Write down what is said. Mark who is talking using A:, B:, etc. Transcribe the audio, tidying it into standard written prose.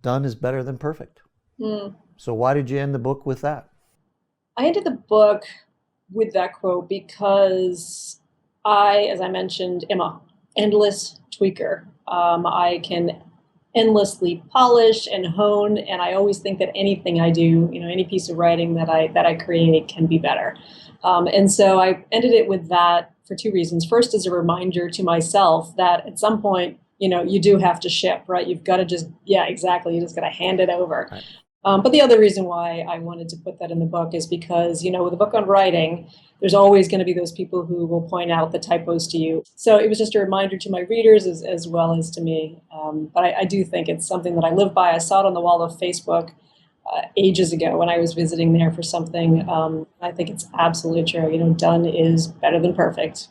A: done is better than perfect.
B: Hmm.
A: So why did you end the book with that?
B: I ended the book with that quote because I, as I mentioned, am a endless tweaker. I can endlessly polish and hone, and I always think that anything I do, any piece of writing that I create can be better. And so I ended it with that for two reasons. First, as a reminder to myself that at some point, you do have to ship, right? You've got to just, yeah, exactly. You just got to hand it over.
A: Right.
B: But the other reason why I wanted to put that in the book is because, with a book on writing, there's always going to be those people who will point out the typos to you. So it was just a reminder to my readers as well as to me. But I do think it's something that I live by. I saw it on the wall of Facebook ages ago when I was visiting there for something. I think it's absolutely true. Done is better than perfect.